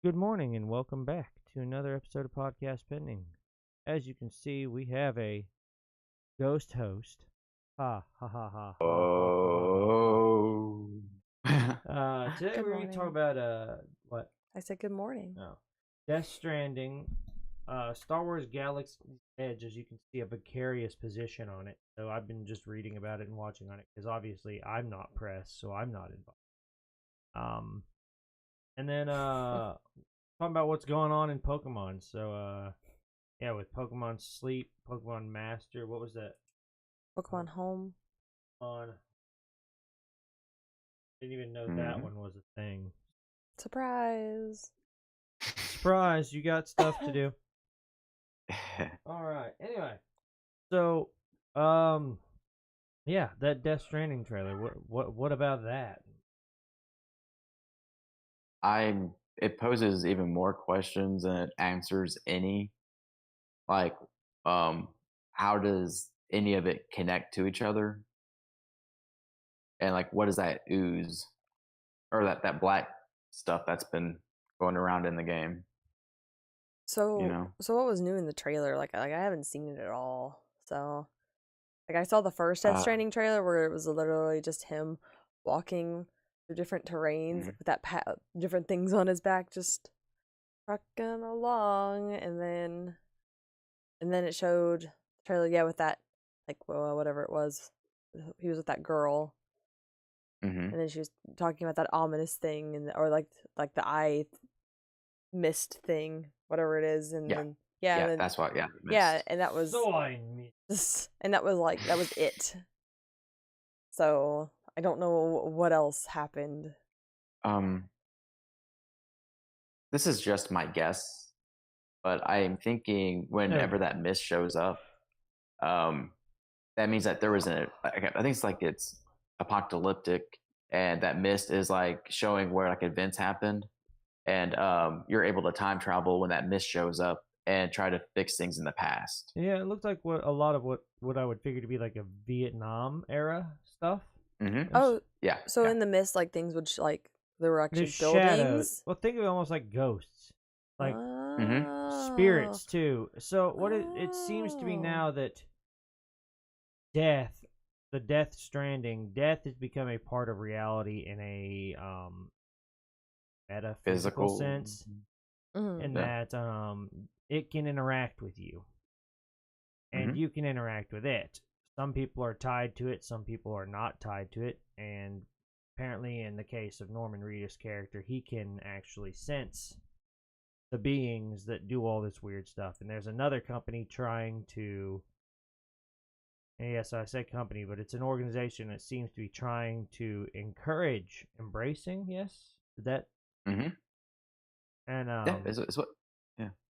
Good morning and welcome back to another episode of Podcast Pending. As you can see, we have a ghost host. Ha ha ha ha ha ha Oh. ha ha. Today Good we're going to talk morning. about what? I said good morning. No, Death Stranding, Star Wars Galaxy's Edge. As you can see, a vicarious position on it. So I've been just reading about it and watching on it because obviously I'm not press, so I'm not involved. And then talking about what's going on in Pokemon. So yeah, with Pokemon Sleep, Pokemon Master, what was that? Pokemon Home. On didn't even know that one was a thing. Surprise. Surprise, you got stuff to do. All right. Anyway, so yeah, that Death Stranding trailer. What about that? It poses even more questions than it answers any. Like, how does any of it connect to each other? And like, what is that ooze or that black stuff that's been going around in the game? So what was new in the trailer? Like I haven't seen it at all. So I saw the first Death Stranding trailer where it was literally just him walking through different terrains with that different things on his back, just trucking along, and then it showed the trailer, with that whatever it was. He was with that girl. And then she was talking about that ominous thing, or like the eye mist thing, whatever it is, and then then, that's what and that was and that was it. So I don't know what else happened. This is just my guess, but I am thinking whenever that mist shows up, that means that there was I think it's apocalyptic, and that mist is like showing where like events happened, and you're able to time travel when that mist shows up and try to fix things in the past. Yeah, it looked like a lot of what I would figure to be like a Vietnam era stuff. Oh yeah. So in the mist, like things would there were actually buildings. Shadows. Well, think of it almost like ghosts, like spirits too. So what it seems to be now that the Death Stranding, death has become a part of reality in a metaphysical sense, and that it can interact with you, and you can interact with it. Some people are tied to it, some people are not tied to it, and apparently in the case of Norman Reedus' character, he can actually sense the beings that do all this weird stuff. And there's another company trying to, yes, I said company, but it's an organization that seems to be trying to encourage embracing, yes? That and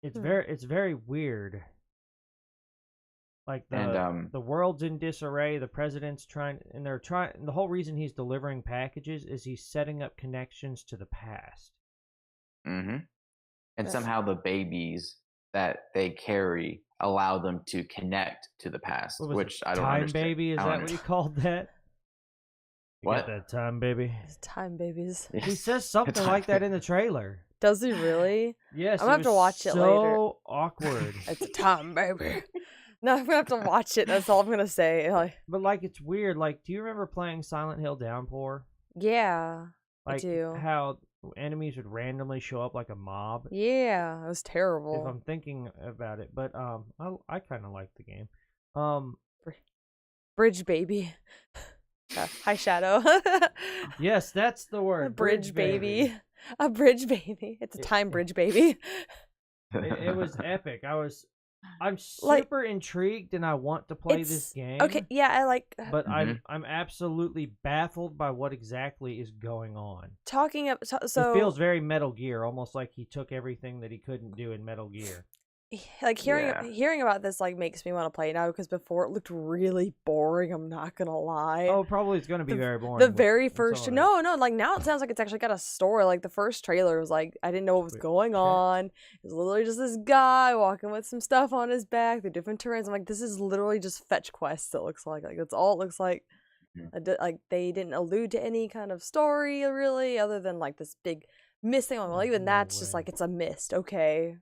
it's very weird. Like the world's in disarray. The president's the whole reason he's delivering packages is he's setting up connections to the past. And somehow the babies that they carry allow them to connect to the past, which I don't understand. Time baby, is that what he called that? What? That time baby? It's time babies. He says something like that in the trailer. Does he really? Yes. I'm gonna have to watch it later. So awkward. It's a time baby. No, I'm gonna have to watch it. That's all I'm gonna say. But it's weird. Do you remember playing Silent Hill Downpour? Yeah, I do. How enemies would randomly show up like a mob. Yeah, it was terrible. If I'm thinking about it, but I kind of like the game. Bridge baby. Hi, Shadow. Yes, that's the word. A bridge baby. A bridge baby. It's a time bridge baby. It was epic. I'm super intrigued and I want to play this game. Okay, yeah, but I'm absolutely baffled by what exactly is going on. So it feels very Metal Gear, almost like he took everything that he couldn't do in Metal Gear. Hearing about this makes me want to play it now, because before it looked really boring. I'm not gonna lie. Oh, probably it's gonna be very boring. The very first now it sounds like it's actually got a story. Like the first trailer was I didn't know what was going on. It was literally just this guy walking with some stuff on his back, the different terrains. I'm like, this is literally just fetch quests. It looks like that's all it looks like. They didn't allude to any kind of story really, other than this big Mist thing. Well, even that's just like, it's a mist. Okay.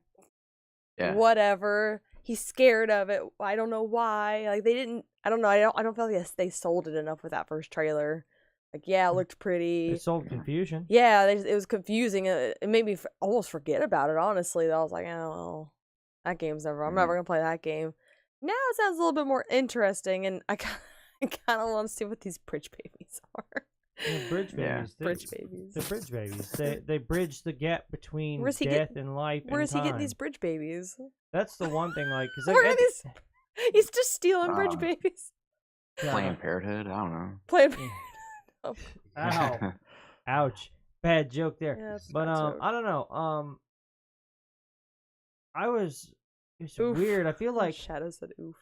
Yeah. Whatever. He's scared of it. I don't know why. Like, they didn't. I don't know. I don't feel like they sold it enough with that first trailer. Like, yeah, it looked pretty. It sold confusion. Yeah, it was confusing. It made me almost forget about it, honestly. I was like, oh, that game's never. I'm never gonna play that game. Now it sounds a little bit more interesting, and I kind of want to see what these bridge babies are. Yeah, bridge babies. Bridge babies. The bridge babies. They bridge the gap between death and life. Where is he getting these bridge babies? That's the one thing. Like, cause where are these? He's just stealing bridge babies. Planned Parenthood. I don't know. Planned Parenthood. Oh. Ow. Ouch. Bad joke there. Yeah, but I don't know. It's oof. Weird. I feel like Shadow said oof.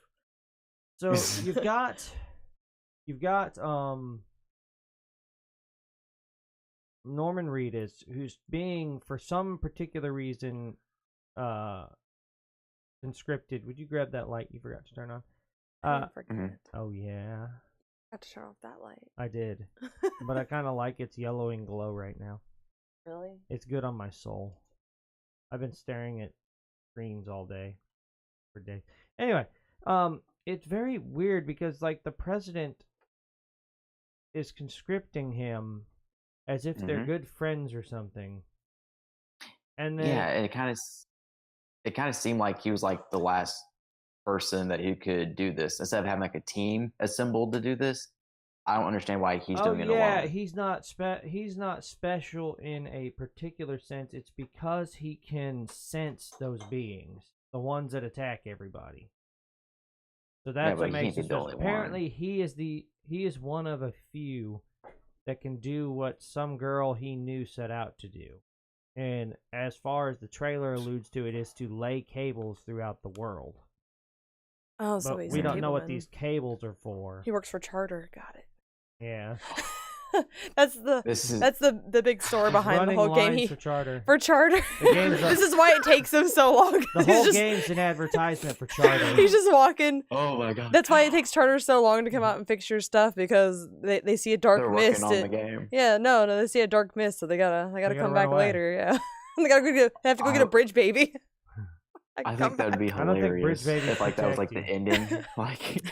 So you've got Norman Reedus, who's being, for some particular reason, conscripted. Would you grab that light you forgot to turn on? Oh yeah. I have to turn off that light. I did, but I kind of like its yellowing glow right now. Really? It's good on my soul. I've been staring at screens all day, for days. Anyway, it's very weird because like the president is conscripting him as if they're good friends or something, and then it kind of seemed like he was like the last person that who could do this instead of having like a team assembled to do this. I don't understand why he's doing it alone. Yeah, he's not special in a particular sense. It's because he can sense those beings, the ones that attack everybody. So that's what makes it special. Apparently, he is one of a few that can do what some girl he knew set out to do. And as far as the trailer alludes to, it is to lay cables throughout the world. Oh, so but we don't know what these cables are for. He works for Charter. Got it. Yeah. That's the big story behind the whole game. For Charter. For Charter. This is why it takes him so long. The whole game's an advertisement for Charter. He's just walking. Oh my god. That's why it takes Charter so long to come out and fix your stuff, because they see a dark mist. They're working on the game. Yeah, no, they see a dark mist, so they gotta come back later. Yeah, they have to go get a bridge baby. I think that would be hilarious if like that was like the ending. Like,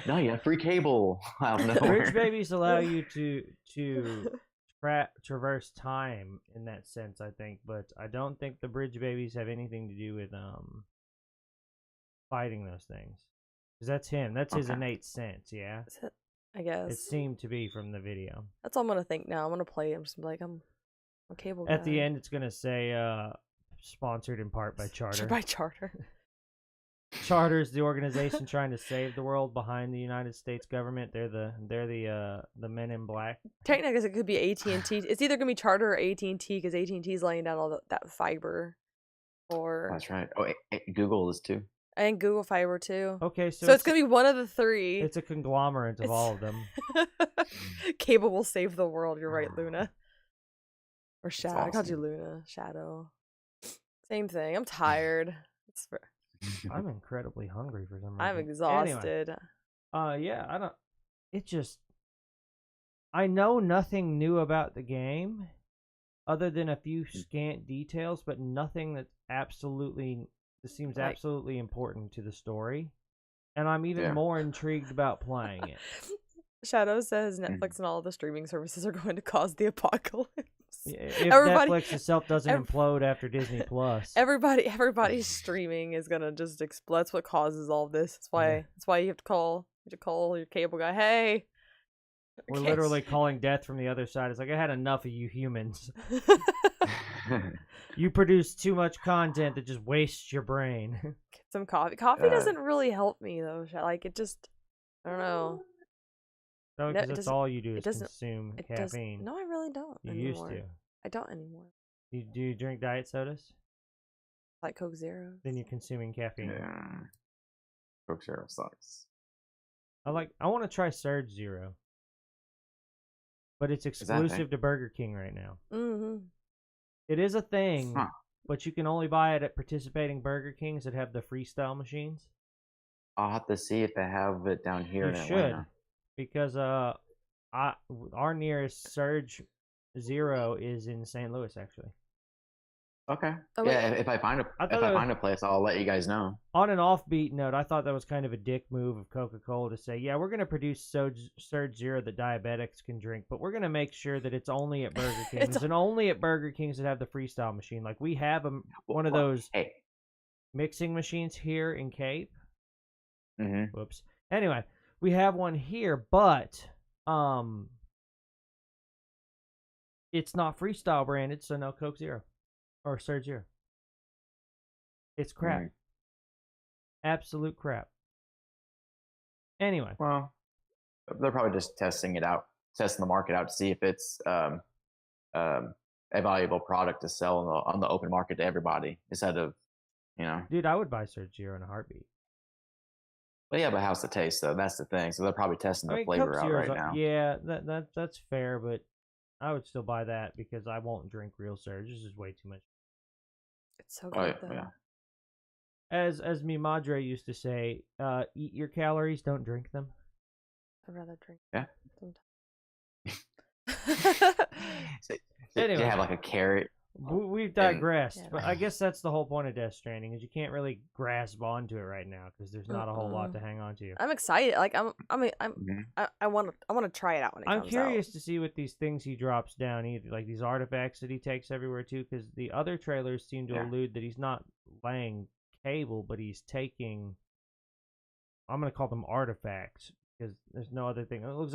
no, you have free cable. Bridge babies allow you to traverse time in that sense, I think, but I don't think the bridge babies have anything to do with fighting those things. Because that's him. That's his innate sense. Yeah. I guess it seemed to be from the video. That's all I'm gonna think now. I'm gonna play. I'm just like I'm a cable guy. At the end, it's gonna say. Sponsored in part by Charter. By Charter. Charter is the organization trying to save the world behind the United States government. They're the men in black. Technically, it could be AT&T. It's either gonna be Charter or AT&T, because AT&T is laying down all that fiber. Or that's right. Oh, Google is too. And Google Fiber too. Okay, so it's gonna be one of the three. It's a conglomerate of all of them. Cable will save the world. You're right, Luna. Or Shadow. Awesome. I called you Luna. Shadow. Same thing. I'm tired. I'm incredibly hungry for some reason. I'm exhausted. Anyway, yeah, I don't. It just. I know nothing new about the game, other than a few scant details, but nothing that seems absolutely important to the story, and I'm even more intrigued about playing it. Shadow says Netflix and all the streaming services are going to cause the apocalypse. If Netflix itself doesn't implode after Disney Plus, everybody's streaming is gonna just explode. That's what causes all this. That's why you have to call your cable guy. Hey, we're literally calling death from the other side. It's like, I had enough of you humans. You produce too much content that just wastes your brain. Get some coffee. Coffee doesn't really help me though. Like, it just, I don't know. No, because that's all you do is consume caffeine. No, I really don't. You anymore. Used to. I don't anymore. Do you drink diet sodas? Like Coke Zero. Then you're consuming caffeine. Yeah. Coke Zero sucks. I want to try Surge Zero. But it's exclusive to Burger King right now. Mm-hmm. It is a thing, but you can only buy it at participating Burger Kings that have the freestyle machines. I'll have to see if they have it down here in Atlanta. Because our nearest Surge Zero is in St. Louis, actually. Okay. Oh, yeah, if I find a place, I'll let you guys know. On an offbeat note, I thought that was kind of a dick move of Coca-Cola to say, yeah, we're going to produce Surge Zero that diabetics can drink, but we're going to make sure that it's only at Burger King's and only at Burger King's that have the freestyle machine. Like, we have one of those mixing machines here in Cape. Mm-hmm. Whoops. Anyway, we have one here, but it's not freestyle branded, so no Coke Zero. Or Surge Zero. It's crap. Right. Absolute crap. Anyway. Well, they're probably just testing the market out to see if it's a valuable product to sell on the open market to everybody instead of, Dude, I would buy Surge Zero in a heartbeat. Well, yeah, but how's the taste though? That's the thing. So they're probably testing the flavor out right now. Yeah, that's fair, but I would still buy that because I won't drink real Surge. This is way too much. It's so good though. Yeah. As mi madre used to say, eat your calories, don't drink them. I'd rather drink. Yeah. So anyway, you have like a carrot. We've digressed, but I guess that's the whole point of Death Stranding is you can't really grasp onto it right now because there's not a whole lot to hang on to. I'm excited. Like I want to try it out when it comes out. I'm curious to see what these things he drops down, either like these artifacts that he takes everywhere too, because the other trailers seem to allude that he's not laying cable, but he's taking. I'm gonna call them artifacts because there's no other thing. It looks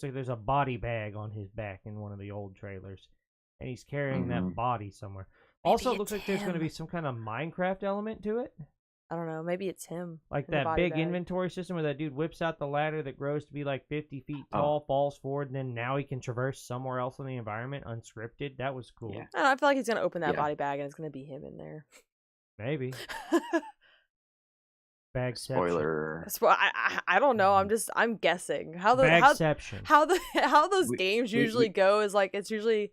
like there's a body bag on his back in one of the old trailers. And he's carrying that body somewhere. Also, it looks like there's going to be some kind of Minecraft element to it. I don't know. Maybe it's him. Like that big inventory system where that dude whips out the ladder that grows to be like 50 feet tall, falls forward, and then now he can traverse somewhere else in the environment unscripted. That was cool. Yeah. I don't know, I feel like he's going to open that body bag and it's going to be him in there. Maybe. Bag spoiler. I don't know. I'm guessing how those games usually go is like it's usually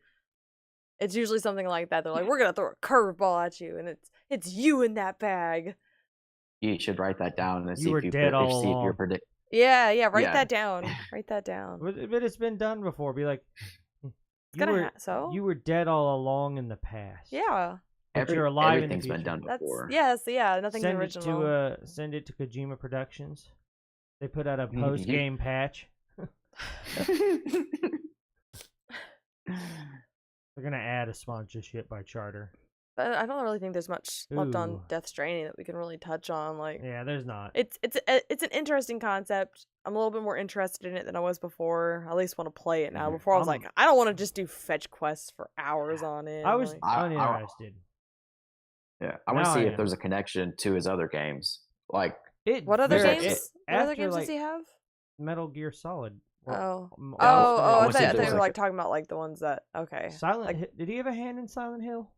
something like that. They're like, we're gonna throw a curveball at you, and it's you in that bag. You should write that down and see if you're predict. Yeah, write that down. Write that down. But it's been done before. Be like, you were dead all along in the past. Yeah. You're alive in the future. Everything's been done before. Nothing original. Send it to Kojima Productions. They put out a post-game patch. They're gonna add a sponsorship by Charter. But I don't really think there's much left on Death Stranding that we can really touch on. Like, yeah, there's not. It's an interesting concept. I'm a little bit more interested in it than I was before. I at least want to play it now. Before I was like, I don't want to just do fetch quests for hours on it. I was uninterested. I want to see if there's a connection to his other games. Like, what other games? What other games does he have? Metal Gear Solid. I thought you were like talking about like the ones that Did he have a hand in Silent Hill?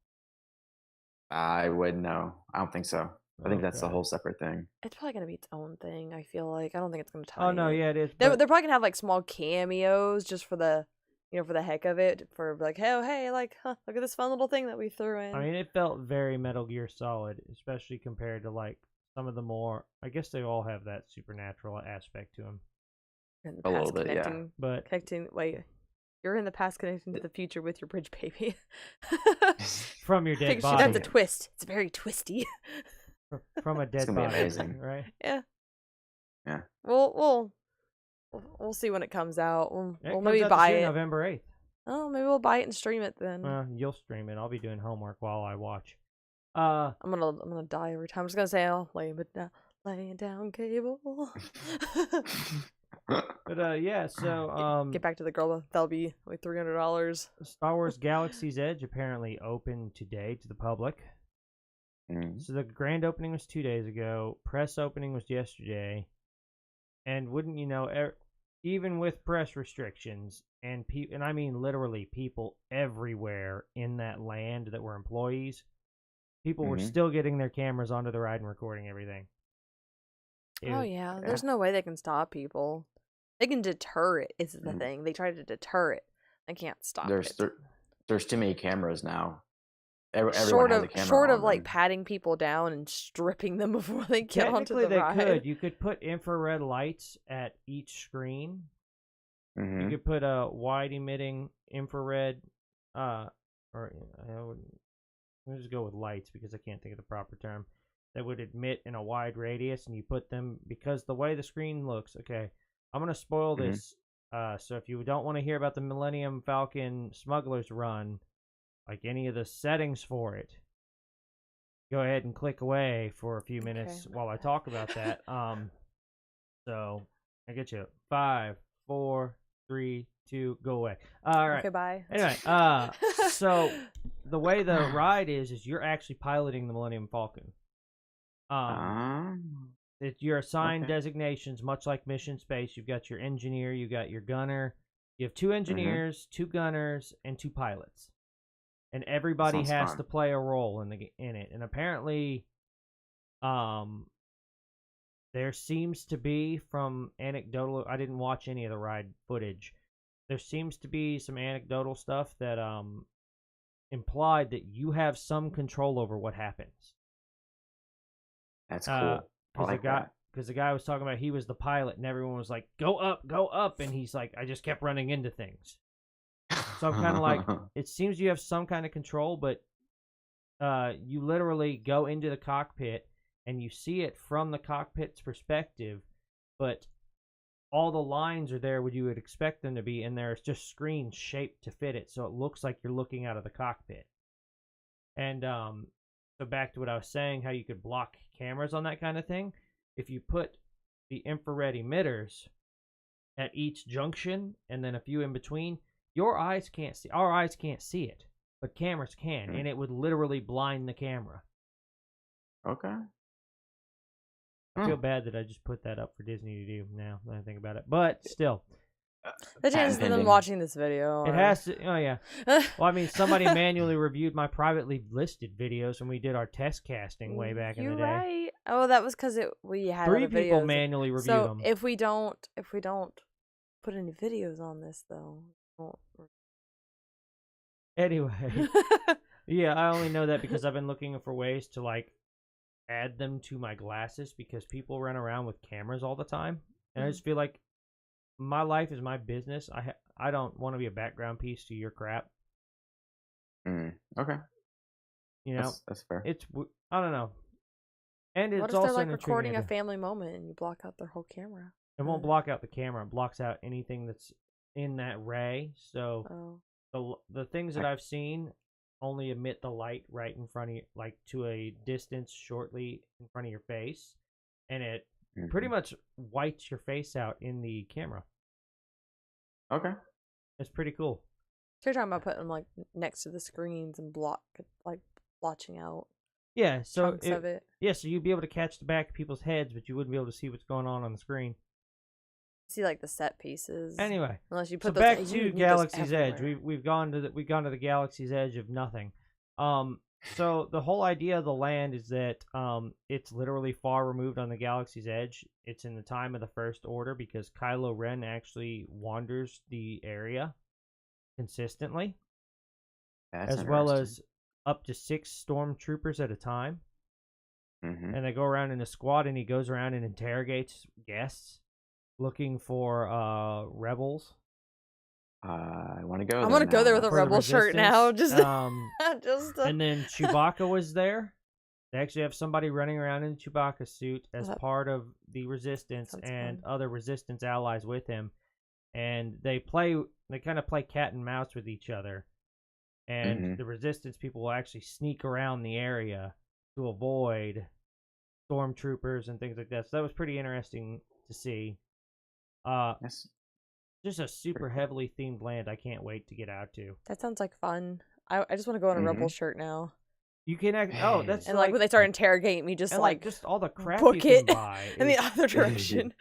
I wouldn't know. I don't think so. I think that's a whole separate thing. It's probably gonna be its own thing. I feel like I don't think it's gonna tie. Oh no, yeah, it is. They're probably gonna have like small cameos just for the for the heck of it, for like, hey, like, look at this fun little thing that we threw in. I mean, it felt very Metal Gear Solid, especially compared to like some of the more. I guess they all have that supernatural aspect to them. In the past, a little bit, yeah. But you're in the past connecting to the future with your bridge baby. From your dead body. That's a twist. It's very twisty. From a dead body. It's gonna be amazing, right? Yeah. Yeah. We'll see when it comes out. We'll maybe buy it November 8th. Oh, maybe we'll buy it and stream it then. You'll stream it. I'll be doing homework while I watch. I'm gonna die every time. I'm just gonna say, laying down cable. But yeah, so get back to the girl. That'll be like $300. Star Wars Galaxy's Edge apparently opened today to the public. So the grand opening was 2 days ago. Press opening was yesterday. And wouldn't you know, even with press restrictions and I mean literally people everywhere in that land that were employees, people were still getting their cameras onto the ride and recording everything. There's no way they can stop people. They can deter it. Is the thing. They try to deter it. They can't stop it. There's too many cameras now. Short of like patting people down and stripping them before they get onto the ride. You could put infrared lights at each screen You could put a wide emitting infrared, or I would just go with lights because I can't think of the proper term, that would emit in a wide radius, and you put them, because the way the screen looks, okay, I'm going to spoil this, so if you don't want to hear about the Millennium Falcon Smuggler's Run, like any of the settings for it, go ahead and click away for a few minutes while I talk about that. So I get you. 5, 4, 3, 2, go away. All right. Okay, bye. Anyway, so the way the ride is you're actually piloting the Millennium Falcon. You're assigned designations, much like Mission Space. You've got your engineer, you got your gunner. You have 2 engineers, 2 gunners, and 2 pilots. And everybody has to play a role in it. And apparently, there seems to be, from anecdotal, I didn't watch any of the ride footage, there seems to be some anecdotal stuff that implied that you have some control over what happens. That's cool. Because the guy was talking about, he was the pilot, and everyone was like, go up, and he's like, I just kept running into things. So I'm kind of like, it seems you have some kind of control, but you literally go into the cockpit, and you see it from the cockpit's perspective, but all the lines are there where you would expect them to be, and there's just screens shaped to fit it, so it looks like you're looking out of the cockpit. And so back to what I was saying, how you could block cameras on that kind of thing. If you put the infrared emitters at each junction and then a few in between, our eyes can't see it, but cameras can, and it would literally blind the camera. Okay. I feel bad that I just put that up for Disney to do now that I think about it, but still. The chances of them watching this video. It has to. Oh yeah. Well, I mean, somebody manually reviewed my privately listed videos when we did our test casting way back in the day. You're right. Oh, that was because we had 3 other people videos. manually reviewed them. So if we don't put any videos on this though. Anyway, yeah, I only know that because I've been looking for ways to like add them to my glasses because people run around with cameras all the time, and I just feel like my life is my business. I don't want to be a background piece to your crap. Okay. You know, that's fair. It's I don't know, and it's what if also they're like recording a family moment and you block out their whole camera? It won't block out the camera. It blocks out anything that's in that ray. So the things that I've seen only emit the light right in front of you, like to a distance shortly in front of your face, and it pretty much whites your face out in the camera. Okay. It's pretty cool. So you're talking about putting them like next to the screens and blotching out. Yeah, so chunks of it. Yeah, so you'd be able to catch the back of people's heads, but you wouldn't be able to see what's going on the screen. See like the set pieces. Anyway, unless you put so back to Galaxy's Edge. We've gone to the Galaxy's Edge of nothing. So the whole idea of the land is that it's literally far removed on the Galaxy's Edge. It's in the time of the First Order because Kylo Ren actually wanders the area consistently, as well as up to 6 stormtroopers at a time. And they go around in a squad, and he goes around and interrogates guests looking for rebels. I want to go. I want to go there with a rebel shirt now. Just, and then Chewbacca was there. They actually have somebody running around in a Chewbacca suit as part of the Resistance and other Resistance allies with him. And they kind of play cat and mouse with each other. And the Resistance people will actually sneak around the area to avoid stormtroopers and things like that. So that was pretty interesting to see. Just a super heavily themed land I can't wait to get out to. That sounds like fun. I just want to go in a rebel shirt now. You can that's and like when they start interrogating me, just just all the crap book you can buy in the other direction.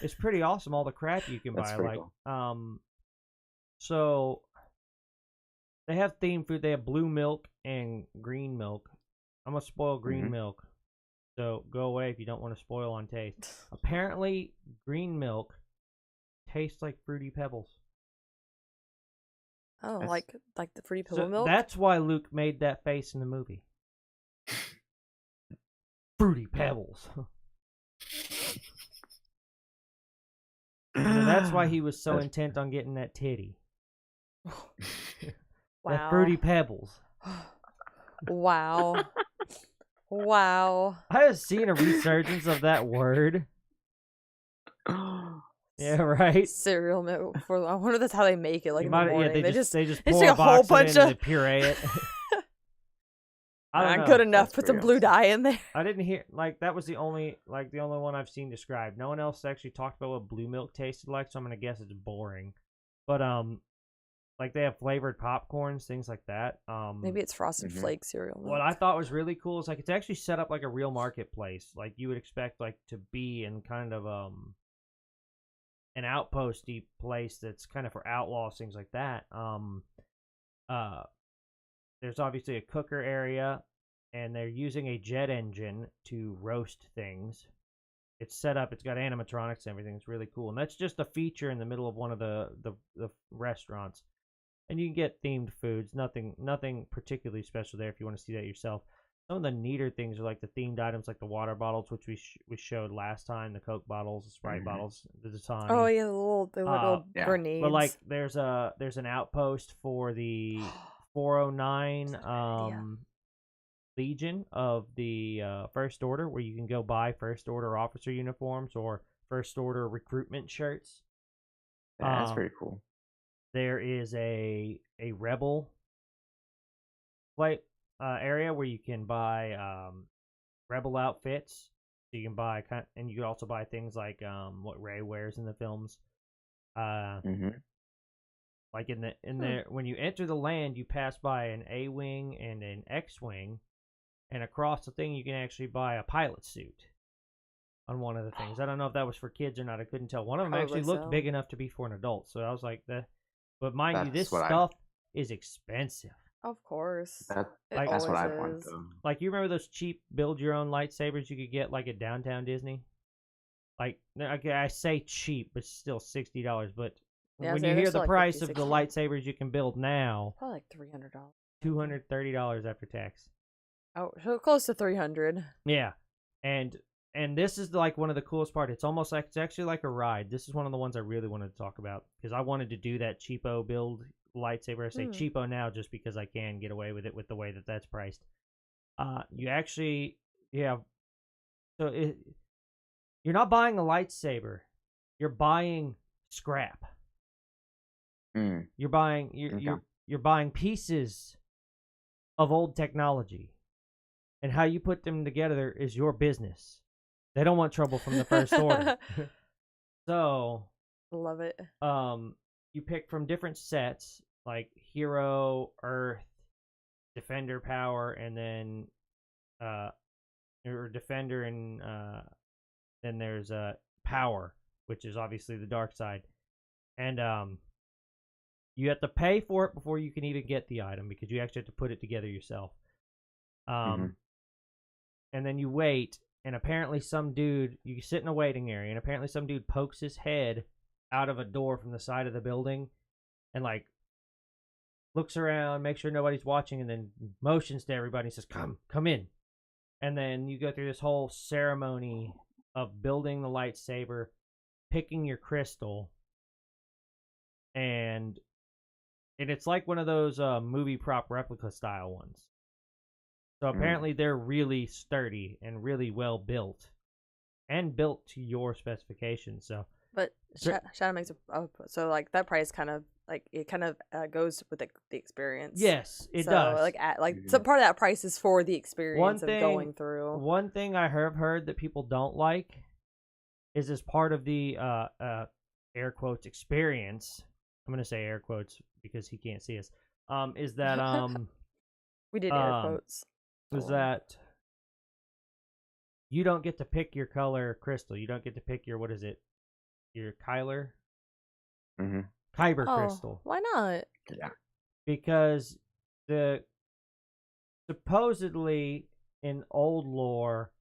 It's pretty awesome, all the crap you can buy. Like cool. So they have themed food. They have blue milk and green milk. I'm gonna spoil green milk, so go away if you don't want to spoil on taste. Apparently, green milk tastes like Fruity Pebbles. Oh, like the Fruity Pebble milk? That's why Luke made that face in the movie. Fruity Pebbles. So that's why he was so intent on getting that titty. Wow. That Fruity Pebbles. Wow. Wow. I have seen a resurgence of that word. Yeah, right. Cereal milk. I wonder if that's how they make it. Like in the morning, yeah, they just pour take a whole bunch of and they puree it. I don't know. Good enough. That's Put some pretty blue dye in there. I didn't hear that was the only one I've seen described. No one else actually talked about what blue milk tasted like, so I'm gonna guess it's boring. But like they have flavored popcorns, things like that. Maybe it's Frosted Flakes cereal milk. What I thought was really cool is like it's actually set up like a real marketplace, like you would expect like to be in kind of an outposty place that's kind of for outlaws, things like that. There's obviously a cooker area, and they're using a jet engine to roast things. It's set up, it's got animatronics and everything. It's really cool. And that's just a feature in the middle of one of the restaurants. And you can get themed foods. Nothing particularly special there if you want to see that yourself. Some of the neater things are like the themed items, like the water bottles, which we showed last time, the Coke bottles, the Sprite bottles, the Dasani. Oh yeah, the little grenades. But like, there's an outpost for the 409 Legion of the First Order, where you can go buy First Order officer uniforms or First Order recruitment shirts. Yeah, that's pretty cool. There is a Rebel flight area where you can buy Rebel outfits. So you can buy and you can also buy things like what Rey wears in the films. Like when you enter the land, you pass by an A-wing and an X-wing, and across the thing you can actually buy a pilot suit on one of the things. I don't know if that was for kids or not. I couldn't tell. One of them actually looked big enough to be for an adult, so I was like, but mind you, this stuff is expensive. Of course. That's what I want, though. Like, you remember those cheap build-your-own lightsabers you could get, like, at Downtown Disney? Like, I say cheap, but still $60. But when you hear the price of the lightsabers you can build now... Probably like $300. $230 after tax. Oh, so close to $300. Yeah. And this is, like, one of the coolest parts. It's almost like... It's actually like a ride. This is one of the ones I really wanted to talk about. Because I wanted to do that cheapo build... lightsaber. I say cheapo now just because I can get away with it with the way that's priced. You're not buying a lightsaber. You're buying scrap. You're buying pieces of old technology, and how you put them together is your business. They don't want trouble from the First Order. So, love it. You pick from different sets, like Hero, Earth, Defender Power, and then or Defender, and then there's Power, which is obviously the dark side. And you have to pay for it before you can even get the item, because you actually have to put it together yourself. And then you wait, and apparently you sit in a waiting area, and apparently some dude pokes his head out of a door from the side of the building and like looks around, makes sure nobody's watching, and then motions to everybody and says, come in. And then you go through this whole ceremony of building the lightsaber, picking your crystal, and it's like one of those movie prop replica style ones. So apparently they're really sturdy and really well built, and built to your specifications. So, but Shadow makes so like that price kind of like it kind of goes with the experience. Yes, it does. Like some part of that price is for the experience of going through. One thing I have heard that people don't like is as part of the air quotes experience. I'm gonna say air quotes because he can't see us. Is that we did air quotes. Was that you don't get to pick your color crystal. You don't get to pick your, what is it? Your Kyber crystal. Why not? Yeah. Because supposedly in old lore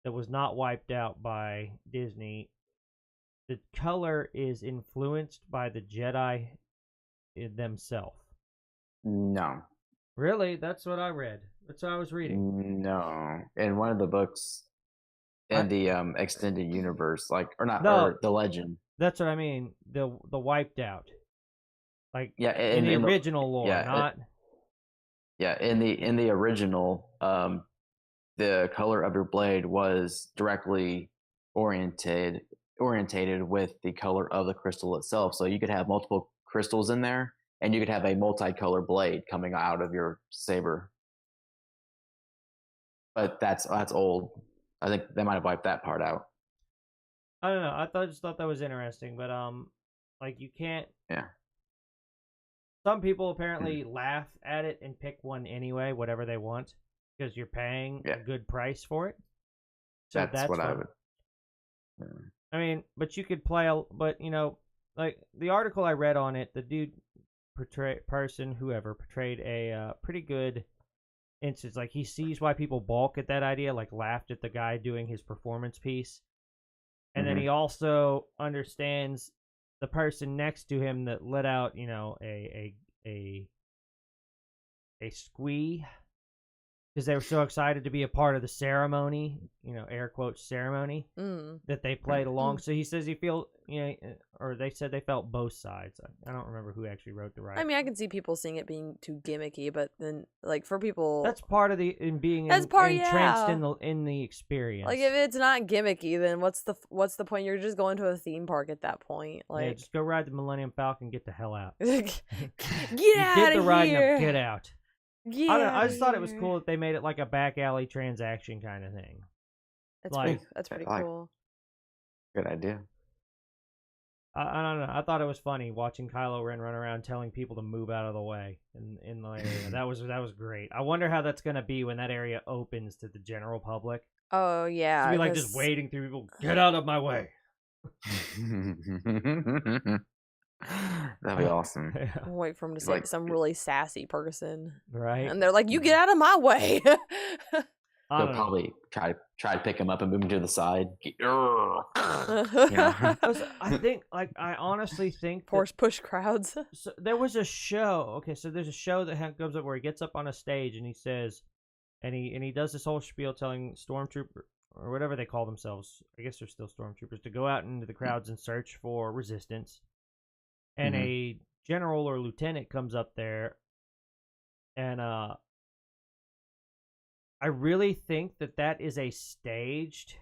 that was not wiped out by Disney, the color is influenced by the Jedi themselves. No. Really? That's what I read. That's what I was reading. No. In one of the books, in the extended universe, like or the legend. That's what I mean. The wiped out, like in the original lore, not. In the original, the color of your blade was directly orientated with the color of the crystal itself. So you could have multiple crystals in there, and you could have a multicolor blade coming out of your saber. But that's old. I think they might have wiped that part out. I don't know. I just thought that was interesting, but like you can't. Yeah. Some people apparently laugh at it and pick one anyway, whatever they want, because you're paying a good price for it. So that's what I would. Yeah. I mean, but you could play but you know, like the article I read on it, the dude whoever portrayed a pretty good instance. Like he sees why people balk at that idea, like laughed at the guy doing his performance piece. And then he also understands the person next to him that let out, you know, a squee because they were so excited to be a part of the ceremony, you know, air quotes ceremony, that they played along. So he says he feel, you know, or they said they felt both sides. I don't remember who actually wrote the right. I mean, I can see people seeing it being too gimmicky, but then like for people, that's part of the entrenched in the experience. Like if it's not gimmicky, then what's the point? You're just going to a theme park at that point. Like just go ride the Millennium Falcon, get the hell out. Get out get the ride here. Get out. Yeah, I just thought it was cool that they made it like a back alley transaction kind of thing. That's pretty cool. Good idea. I don't know. I thought it was funny watching Kylo Ren run around telling people to move out of the way in the area. That was great. I wonder how that's gonna be when that area opens to the general public. Oh yeah, it's be like just wading through people. Get out of my way. That'd be awesome. Yeah. I'll wait for him to say like, some really sassy person, right? And they're like, "You get out of my way." They'll probably try to pick him up and move him to the side. I think, like, I honestly think push crowds. So there was a show. Okay, so there's a show that goes up where he gets up on a stage and he says, and he does this whole spiel telling stormtrooper or whatever they call themselves. I guess they're still stormtroopers to go out into the crowds and search for resistance. And a general or lieutenant comes up there, and I really think that is a staged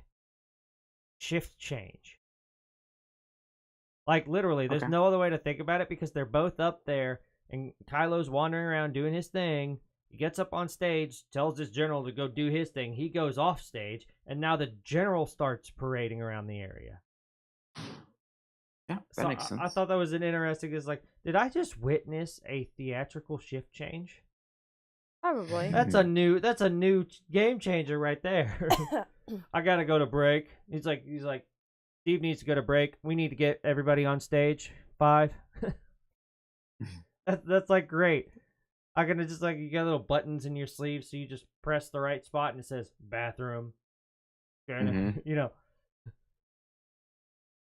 shift change. Like, literally, there's no other way to think about it because they're both up there, and Kylo's wandering around doing his thing. He gets up on stage, tells his general to go do his thing. He goes off stage, and now the general starts parading around the area. Yeah, that makes sense. I thought that was an interesting. It's like, did I just witness a theatrical shift change? Probably. That's a new game changer right there. I gotta go to break. He's like, Steve needs to go to break. We need to get everybody on stage. 5. That's like great. I can just like you got little buttons in your sleeve, so you just press the right spot and it says bathroom. You know.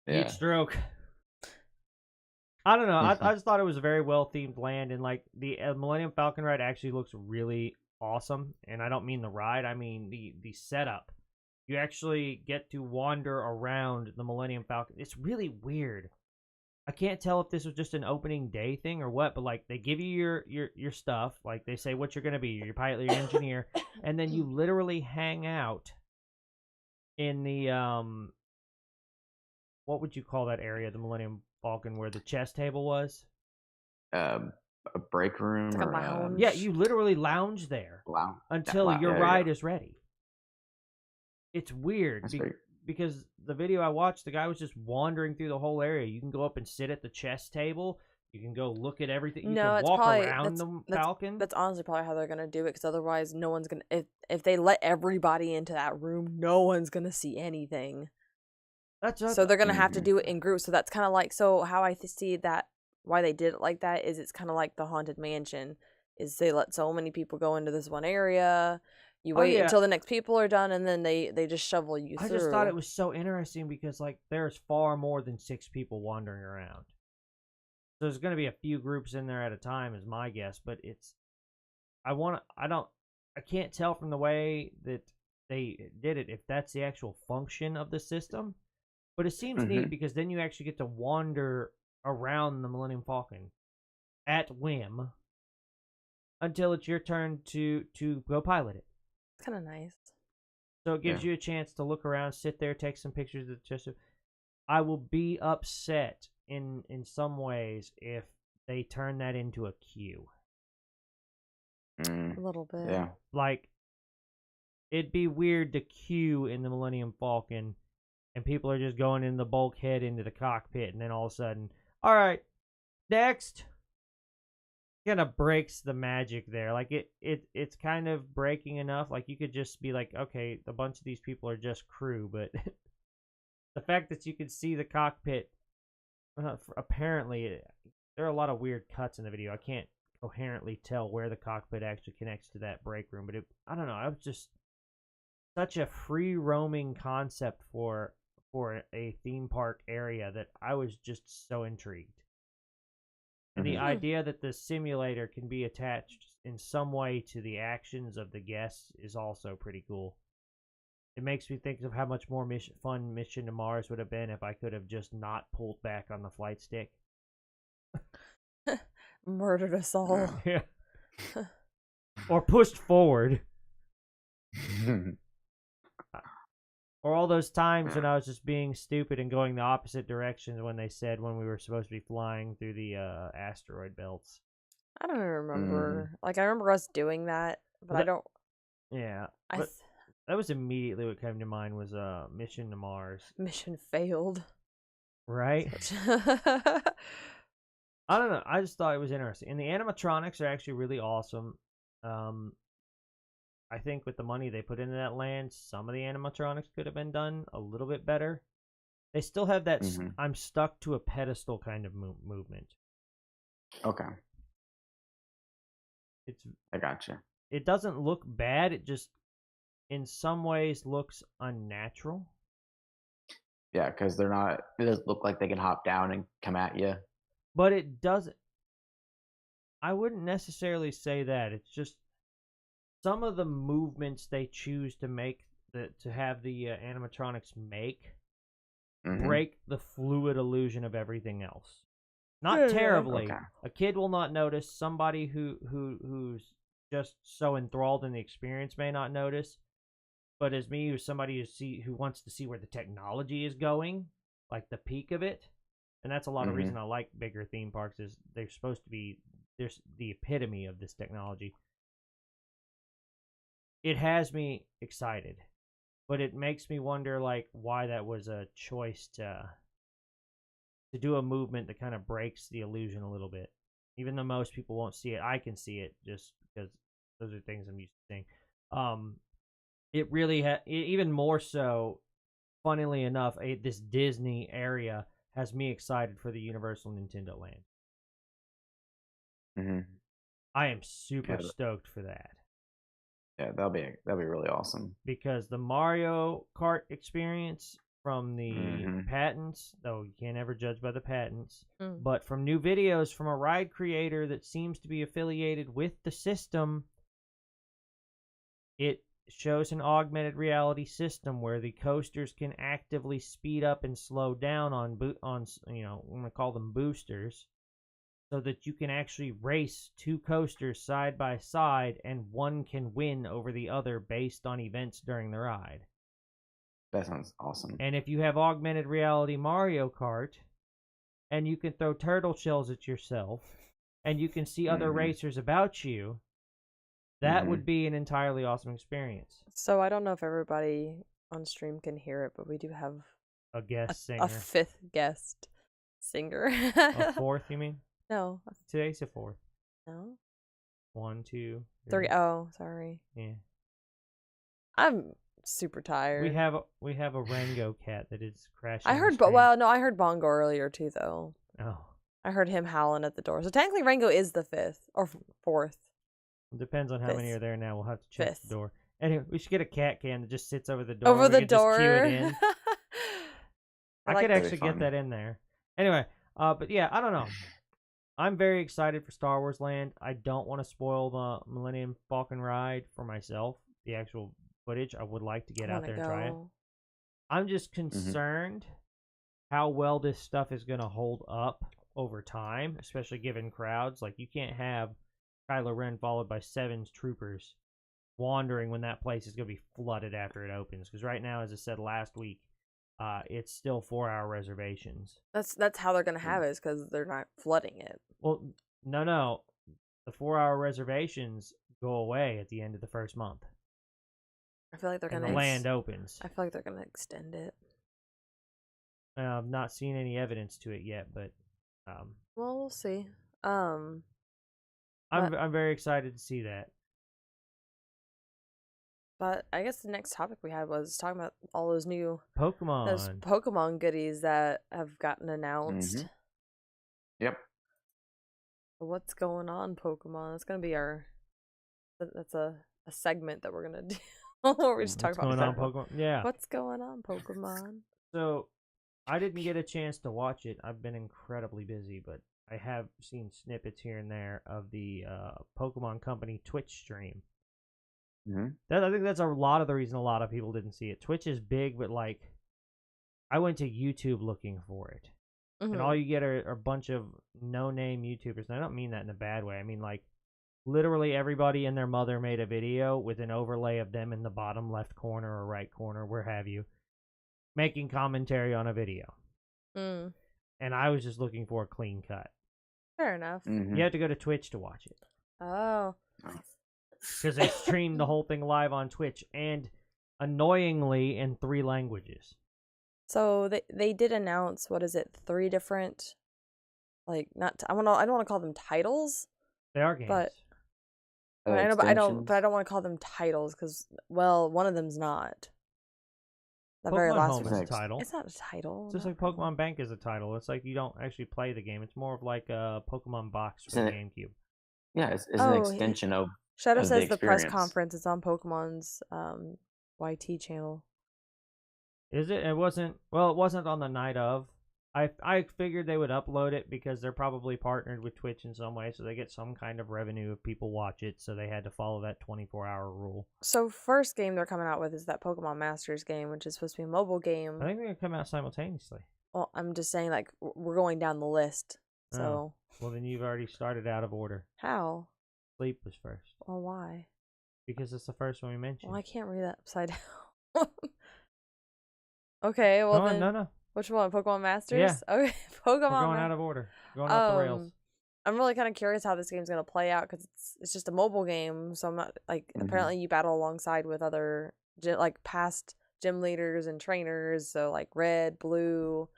Heat stroke. I don't know. I just thought it was a very well themed land, and like the Millennium Falcon ride actually looks really awesome. And I don't mean the ride; I mean the setup. You actually get to wander around the Millennium Falcon. It's really weird. I can't tell if this was just an opening day thing or what, but like they give you your stuff, like they say what you're gonna be, your pilot, your engineer, and then you literally hang out in the what would you call that area, the Millennium Falcon, where the chess table was? A break room. Like a lounge. Yeah, you literally lounge there until your ride is ready. It's weird because the video I watched, the guy was just wandering through the whole area. You can go up and sit at the chess table. You can go look at everything. You can walk around the Falcon. That's honestly probably how they're going to do it, because otherwise no one's going to... If they let everybody into that room, no one's going to see anything. So they're going to have to do it in groups. So that's kind of like... So how I see that, why they did it like that, is it's kind of like the Haunted Mansion. Is they let so many people go into this one area... You wait until the next people are done, and then they just shovel you through. I just thought it was so interesting because, like, there's far more than 6 people wandering around. So there's going to be a few groups in there at a time, is my guess. But I can't tell from the way that they did it, if that's the actual function of the system. But it seems neat because then you actually get to wander around the Millennium Falcon at whim until it's your turn to go pilot it. It's kind of nice. So it gives you a chance to look around, sit there, take some pictures of the. I will be upset in some ways if they turn that into a queue. A little bit. Yeah. Like, it'd be weird to queue in the Millennium Falcon and people are just going in the bulkhead into the cockpit and then all of a sudden, all right, next. Kind of breaks the magic there. Like, it's kind of breaking enough. Like, you could just be like, okay, a bunch of these people are just crew, but the fact that you can see the cockpit, apparently, there are a lot of weird cuts in the video. I can't coherently tell where the cockpit actually connects to that break room, but I don't know. I was just such a free roaming concept for a theme park area that I was just so intrigued. And the idea that the simulator can be attached in some way to the actions of the guests is also pretty cool. It makes me think of how much more fun Mission to Mars would have been if I could have just not pulled back on the flight stick. Murdered us all. Yeah. Or pushed forward. Or all those times when I was just being stupid and going the opposite direction when they said when we were supposed to be flying through the asteroid belts. I don't remember. Like, I remember us doing that, but I don't. Yeah. That was immediately what came to mind was Mission to Mars. Mission failed. Right? I don't know. I just thought it was interesting. And the animatronics are actually really awesome. I think with the money they put into that land, some of the animatronics could have been done a little bit better. They still have that I'm stuck to a pedestal kind of movement. Okay. I gotcha. It doesn't look bad. It just, in some ways, looks unnatural. Yeah, because it doesn't look like they can hop down and come at you. But it doesn't. I wouldn't necessarily say that. It's just some of the movements they choose to make, to have the animatronics make, break the fluid illusion of everything else. Not terribly. Okay. A kid will not notice. Somebody who's just so enthralled in the experience may not notice. But as me, who's somebody who wants to see where the technology is going, like the peak of it, and that's a lot of reason I like bigger theme parks, is they're supposed to be there's the epitome of this technology. It has me excited, but it makes me wonder, like, why that was a choice to do a movement that kind of breaks the illusion a little bit. Even though most people won't see it, I can see it just because those are things I'm used to seeing. It really even more so, funnily enough, this Disney area has me excited for the Universal Nintendo Land. I am super stoked for that. Yeah, that'll be really awesome. Because the Mario Kart experience from the patents, though you can't ever judge by the patents, but from new videos from a ride creator that seems to be affiliated with the system, it shows an augmented reality system where the coasters can actively speed up and slow down on I'm going to call them boosters, so that you can actually race two coasters side by side and one can win over the other based on events during the ride. That sounds awesome. And if you have augmented reality Mario Kart, and you can throw turtle shells at yourself, and you can see other racers about you, that would be an entirely awesome experience. So I don't know if everybody on stream can hear it, but we do have a guest singer. A fifth guest singer. A fourth, you mean? No. Today's the fourth. No. 1, 2, 3. Oh, sorry. Yeah. I'm super tired. We have a Rango cat that is crashing. I heard I heard Bongo earlier too though. Oh. I heard him howling at the door. So technically Rango is the fifth or fourth. It depends on how many are there now. We'll have to check the door. Anyway, we should get a cat cam that just sits over the door. Over the door. Just cue it in. I could actually get that in there. Anyway, but yeah, I don't know. I'm very excited for Star Wars Land. I don't want to spoil the Millennium Falcon ride for myself, the actual footage. I would like to get out there and try it. I'm just concerned how well this stuff is going to hold up over time, especially given crowds. Like, you can't have Kylo Ren followed by 7 troopers wandering when that place is going to be flooded after it opens. Because right now, as I said last week, it's still 4-hour reservations. That's how they're going to have it, is because they're not flooding it. Well, no. The 4-hour reservations go away at the end of the first month. I feel like they're going to... the land opens. I feel like they're going to extend it. I've not seen any evidence to it yet, but... well, we'll see. I'm very excited to see that. But I guess the next topic we had was talking about all those new Pokemon goodies that have gotten announced. Yep. What's going on, Pokemon? It's gonna be that's a segment that we're gonna do. Where we just talk about what's going on, Pokemon. Yeah. What's going on, Pokemon? So, I didn't get a chance to watch it. I've been incredibly busy, but I have seen snippets here and there of the Pokemon Company Twitch stream. I think that's a lot of the reason a lot of people didn't see it. Twitch is big, but like, I went to YouTube looking for it. And all you get are a bunch of no-name YouTubers. And I don't mean that in a bad way. I mean, like, literally everybody and their mother made a video with an overlay of them in the bottom left corner or right corner, where have you, making commentary on a video. And I was just looking for a clean cut. Fair enough. You have to go to Twitch to watch it. Oh. Because they streamed the whole thing live on Twitch, and annoyingly in 3 languages. So they did announce, 3 different, like, I don't want to call them titles. They are games. But I don't want to call them titles because, well, one of them's not. The Pokemon very last Home one. is a title. It's not a title. It's just like Pokemon Bank is a title. It's like you don't actually play the game. It's more of like a Pokemon box for the GameCube. Yeah, it's an extension of. Shadow says the press conference is on Pokemon's YT channel. Is it? It wasn't on the night of. I figured they would upload it because they're probably partnered with Twitch in some way, so they get some kind of revenue if people watch it, so they had to follow that 24-hour rule. So first game they're coming out with is that Pokemon Masters game, which is supposed to be a mobile game. I think they're going to come out simultaneously. Well, I'm just saying, like, we're going down the list, so... Oh. Well, then you've already started out of order. How? Sleep was first. Well, why? Because it's the first one we mentioned. Well, I can't read that upside down. Okay, well then... No. Which one? Pokemon Masters? Yeah. Okay, Pokemon. We're going out of order. Going off the rails. I'm really kind of curious how this game's going to play out because it's just a mobile game, so I'm not, like, apparently you battle alongside with other, like, past gym leaders and trainers, so, like, Red, Blue,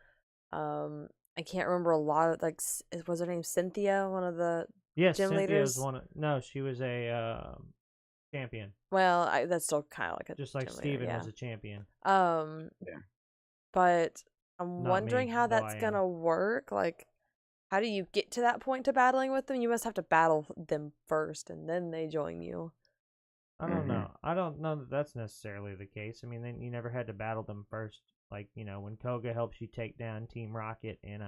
I can't remember a lot of, like, was her name Cynthia, one of the gym leaders? No, she was a champion. Well, that's still kind of like a just like Steven was a champion. Yeah. But I'm wondering how that's gonna work. Like, how do you get to that point to battling with them? You must have to battle them first, and then they join you. I don't know. I don't know that that's necessarily the case. I mean, then you never had to battle them first. Like, you know, when Koga helps you take down Team Rocket in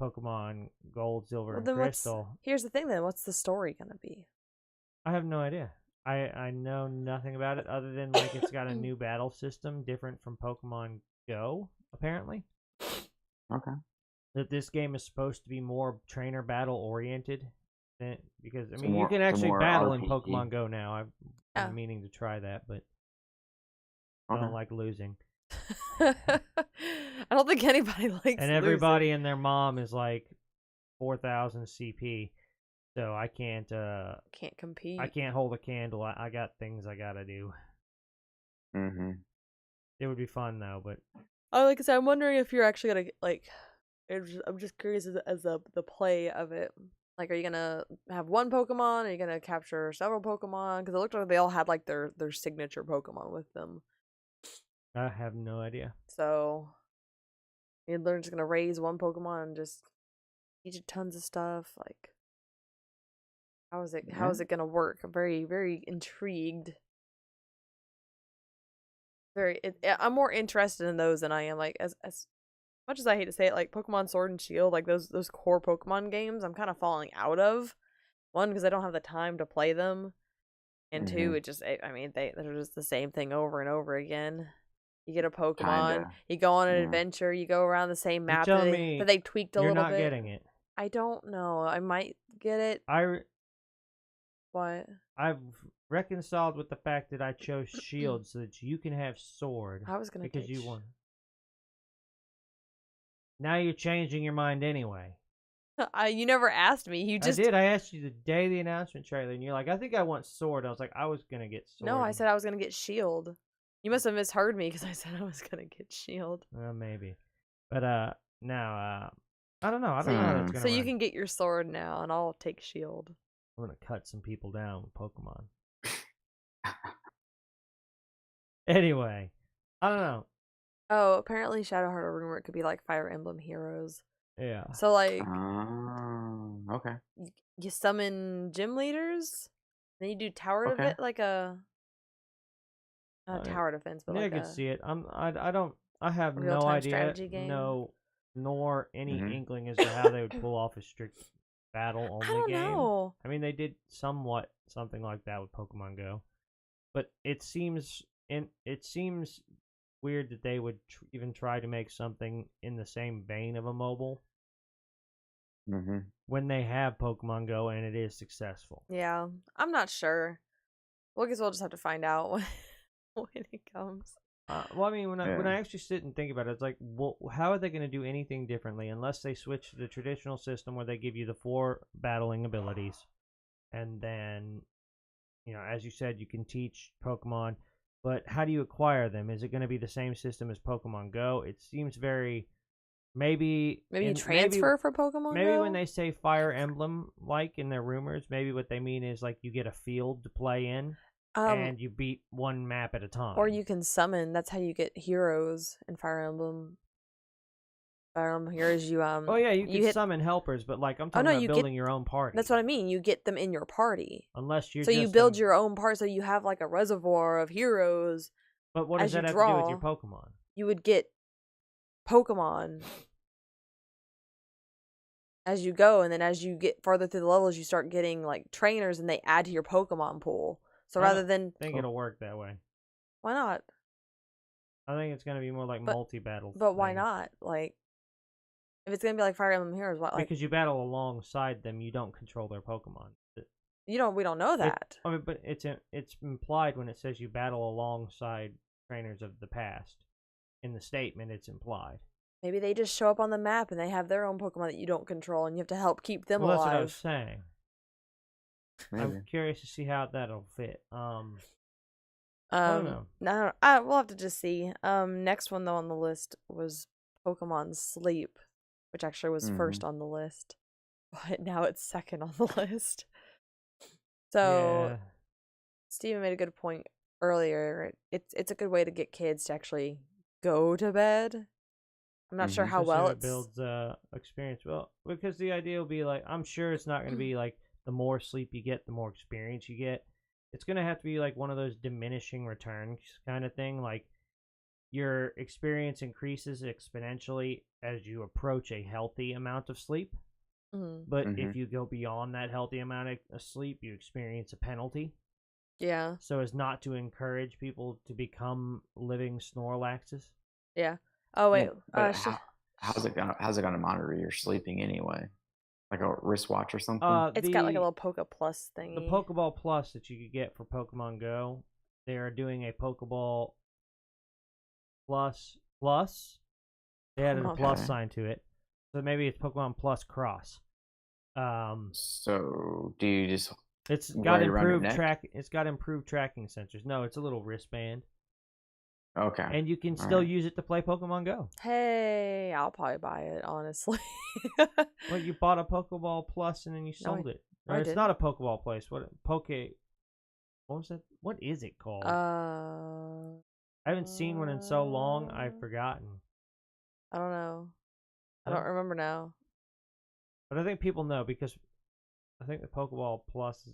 Pokemon Gold, Silver, and Crystal. Here's the thing, then. What's the story gonna be? I have no idea. I know nothing about it other than, like, it's got a new battle system different from Pokemon Go, apparently. Okay. That this game is supposed to be more trainer battle oriented. Because, I mean, you can actually battle RPG. in Pokemon Go now. I've been meaning to try that, but I don't like losing. I don't think anybody likes And everybody and their mom is like 4,000 CP. So I can't compete. I can't hold a candle. I got things I gotta do. It would be fun though, but like I said, I'm wondering if you're actually gonna, like, I'm just curious as the play of it. Like, are you gonna have one Pokemon? Are you gonna capture several Pokemon? Because it looked like they all had, like, their signature Pokemon with them. I have no idea. So they're just gonna raise one Pokemon and just teach it tons of stuff. Like, how is it gonna work? I'm very, very intrigued. I'm more interested in those than I am, like, as much as I hate to say it, like Pokemon Sword and Shield, like those core Pokemon games, I'm kind of falling out of. One, because I don't have the time to play them, And two, they're just the same thing over and over again. You get a Pokemon, Kinda. you go on an Yeah. adventure, you go around the same map You're that telling me they tweaked a you're little not bit. getting it. I don't know. I might get it. What? I've reconciled with the fact that I chose Shield so that you can have Sword. I was gonna because take you won. Now you're changing your mind anyway. You never asked me. You just I did. I asked you the day of the announcement trailer, and you're like, "I think I want Sword." I was like, "I was gonna get Sword." No, I said I was gonna get Shield. You must have misheard me because I said I was gonna get Shield. Maybe, but now I don't know. I don't know how that's gonna. So you can get your Sword now, and I'll take Shield. I'm gonna cut some people down with Pokemon. Anyway, I don't know. Oh, apparently Shadow Heart a rumor it could be like Fire Emblem Heroes. Yeah. So like, okay. You summon gym leaders, then you do tower defense, like a not tower defense, but yeah, like I could see it. I have no idea, nor any inkling as to how they would pull off a strict battle only game. Know. I mean, they did something like that with Pokemon Go, but it seems weird that they would even try to make something in the same vein of a mobile when they have Pokemon Go and it is successful. Yeah, I'm not sure. Well, I guess we'll just have to find out when it comes. Well, I mean, when I actually sit and think about it, it's like, well, how are they going to do anything differently unless they switch to the traditional system where they give you the 4 battling abilities, and then, as you said, you can teach Pokemon, but how do you acquire them? Is it going to be the same system as Pokemon Go? It seems very maybe you transfer for Pokemon maybe Go? When they say Fire Emblem, like in their rumors, maybe what they mean is like you get a field to play in. And you beat one map at a time. Or you can summon. That's how you get heroes in Fire Emblem. Fire Emblem Heroes, you Oh yeah, you can summon helpers, but like I'm talking about building your own party. That's what I mean. You get them in your party. Unless you're you build your own party, so you have like a reservoir of heroes. But what does that have to do with your Pokemon? You would get Pokemon as you go, and then as you get farther through the levels, you start getting like trainers, and they add to your Pokemon pool. So rather than... I think it'll work that way. Why not? I think it's going to be more like multi-battle. But why not? Like, if it's going to be like Fire Emblem Heroes, what? Because you battle alongside them, you don't control their Pokemon. We don't know that. But it's implied when it says you battle alongside trainers of the past. In the statement, it's implied. Maybe they just show up on the map and they have their own Pokemon that you don't control, and you have to help keep them alive. That's what I was saying. Maybe. I'm curious to see how that'll fit. I don't know. No, we'll have to just see. Next one though on the list was Pokemon Sleep, which actually was first on the list, but now it's second on the list. So, Steven made a good point earlier. It's a good way to get kids to actually go to bed. I'm not sure how well it builds experience. Well, because the idea will be like, I'm sure it's not going to be like the more sleep you get, the more experience you get. It's going to have to be like one of those diminishing returns kind of thing. Like your experience increases exponentially as you approach a healthy amount of sleep. But if you go beyond that healthy amount of sleep, you experience a penalty. Yeah. So as not to encourage people to become living Snorlaxes. Yeah. Oh wait. How's it gonna monitor your sleeping anyway? Like a wristwatch or something? It's got like a little Poke Plus thing. The Pokeball Plus that you could get for Pokemon Go, they are doing a Pokeball Plus. They added a plus sign to it. So maybe it's Pokemon Plus Cross. So do you just... It's got improved tracking sensors. No, it's a little wristband. Okay. And you can still use it to play Pokemon Go. Hey, I'll probably buy it, honestly. Well, you bought a Pokeball Plus and then you sold it. It's not a Pokeball Place. What was that? What is it called? I haven't seen one in so long, I've forgotten. I don't know. I don't remember now. But I think people know because I think the Pokeball Plus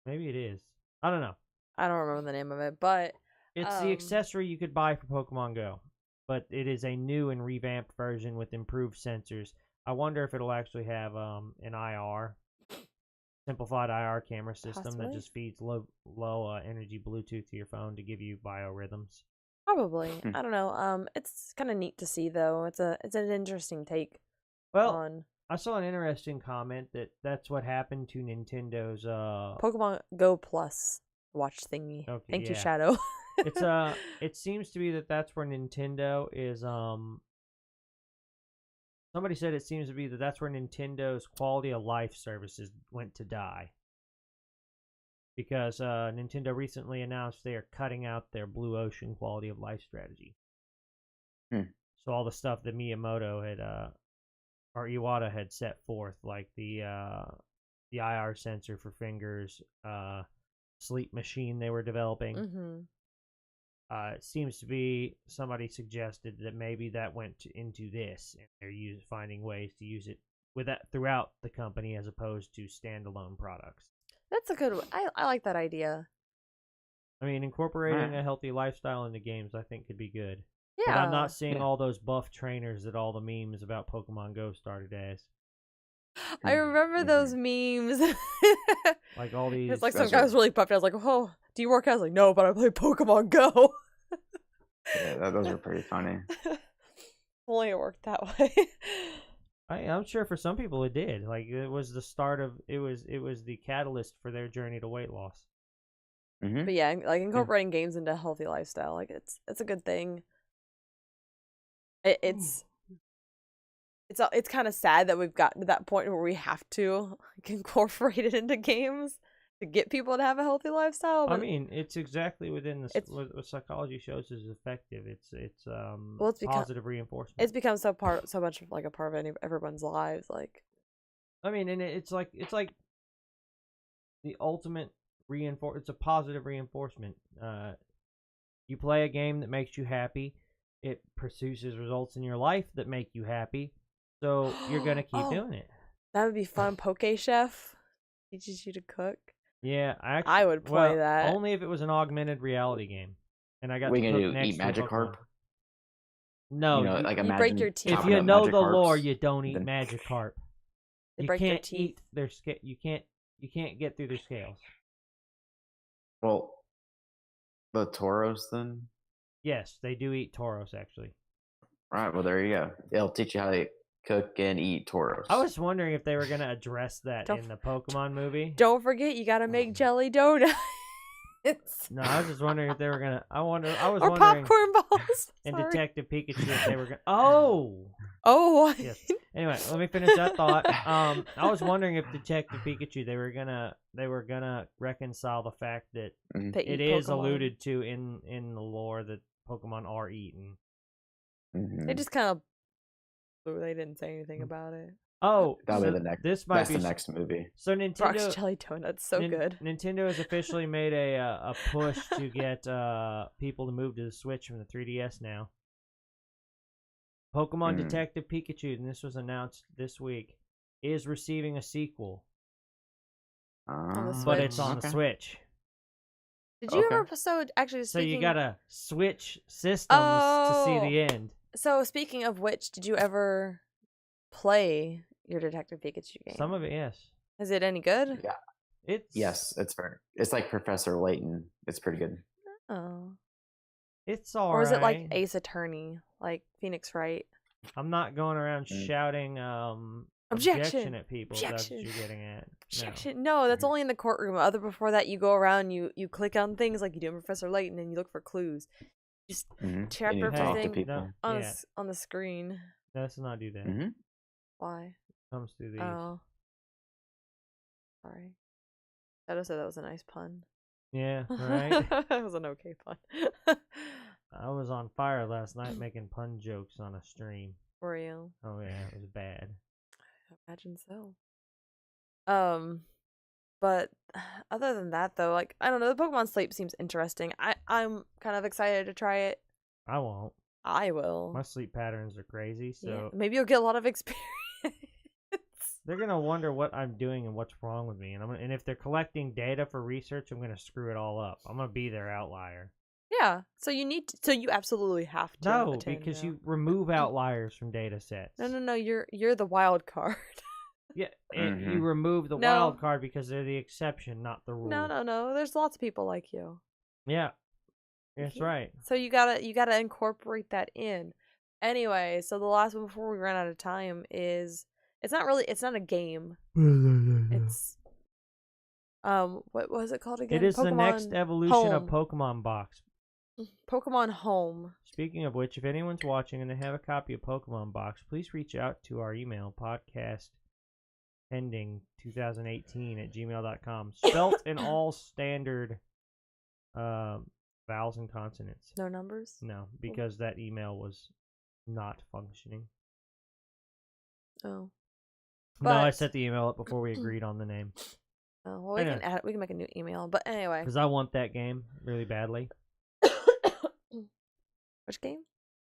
maybe it is. I don't know. I don't remember the name of it, but it's the accessory you could buy for Pokemon Go, but it is a new and revamped version with improved sensors. I wonder if it'll actually have an IR simplified IR camera system Possibly. that just feeds low energy Bluetooth to your phone to give you biorhythms. Probably. I don't know. It's kind of neat to see though. It's an interesting take. Well, I saw an interesting comment that's what happened to Nintendo's Pokemon Go Plus watch thingy. Okay, Thank you, Shadow. It's it seems to be that's where Nintendo is somebody said it seems to be that's where Nintendo's quality of life services went to die. Because Nintendo recently announced they are cutting out their Blue Ocean quality of life strategy. So all the stuff that Miyamoto had or Iwata had set forth, like the IR sensor for fingers, sleep machine they were developing. It seems to be somebody suggested that maybe that went into this, and they're finding ways to use it with that throughout the company as opposed to standalone products. That's a good one. I like that idea. I mean, incorporating a healthy lifestyle into games, I think, could be good. Yeah. But I'm not seeing all those buff trainers that all the memes about Pokemon Go started as. I remember those memes. Like all these. It's like some guy was really puffed. I was like, "Oh, do you work out?" I was like, "No, but I play Pokemon Go." Yeah, those are pretty funny. Only it worked that way. I'm sure for some people it did. Like it was the start of it was the catalyst for their journey to weight loss. But yeah, like incorporating games into a healthy lifestyle, like it's a good thing. It's kind of sad that we've gotten to that point where we have to like, incorporate it into games to get people to have a healthy lifestyle. But I mean, it's exactly within what psychology shows is effective. It's positive reinforcement. It's become so much like a part of everyone's lives. Like, I mean, and it's like the ultimate it's a positive reinforcement. You play a game that makes you happy. It produces results in your life that make you happy. So you're gonna keep doing it. That would be fun. Poke Chef teaches you to cook. Yeah, I would play that. Only if it was an augmented reality game, and I got to cook next eat to Magikarp. No, you break your teeth. If you know the lore, you don't eat Magikarp. You can't eat their You can't get through their scales. Well, the Tauros then. Yes, they do eat Tauros actually. All right, well there you go. It'll teach you how to cook and eat Tauros. I was wondering if they were going to address that in the Pokemon movie. Don't forget, you got to make jelly donuts. No, I was just wondering if they were going to. I was or wondering. Popcorn balls. In Detective Pikachu, if they were going. Oh. What? Yes. Anyway, let me finish that thought. I was wondering if Detective Pikachu they were gonna reconcile the fact that it is Pokemon. Alluded to in the lore that Pokemon are eaten. They just kind of. They didn't say anything about it. Oh, that'll be the next. This might be the next movie. So Nintendo Brock's jelly donuts, so good. Nintendo has officially made a push to get people to move to the Switch from the 3DS now. Pokemon Detective Pikachu, and this was announced this week, is receiving a sequel. But it's on the Switch. Did you ever actually? So you gotta switch systems to see the end. So speaking of which, did you ever play your Detective Pikachu game? Some of it, yes. Is it any good? Yeah. It's like Professor Layton. It's pretty good. Oh. It's all Or is it like Ace Attorney, like Phoenix Wright? I'm not going around shouting objection at people. That's what you're getting at. Objection. No, that's only in the courtroom. Before that, you go around, you click on things like you do in Professor Layton, and you look for clues. Just check everything on the screen. Let's not do that. Why? It comes through these. Oh. Sorry. Shadow said that was a nice pun. Yeah, right? That was an okay pun. I was on fire last night making pun jokes on a stream. For you? Oh yeah, it was bad. I imagine so. But other than that, though, like I don't know, the Pokemon Sleep seems interesting. I'm kind of excited to try it. I won't. I will. My sleep patterns are crazy, so maybe you'll get a lot of experience. They're gonna wonder what I'm doing and what's wrong with me, and if they're collecting data for research, I'm gonna screw it all up. I'm gonna be their outlier. Yeah, so you absolutely have to. No, because you remove outliers from data sets. No, you're the wild card. Yeah, and you remove the wild card because they're the exception, not the rule. No. There's lots of people like you. Yeah, that's right. So you gotta incorporate that in. Anyway, so the last one before we run out of time is it's not a game. It's what was it called again? It is Pokemon the next evolution of Pokemon Box. Pokemon Home. Speaking of which, if anyone's watching and they have a copy of Pokemon Box, please reach out to our email, podcastpending2018@gmail.com. Spelt in all standard vowels and consonants. No numbers? No, because that email was not functioning. Oh. No, I set the email up before we agreed on the name. Oh, well, we can make a new email, but anyway. Because I want that game really badly. Which game?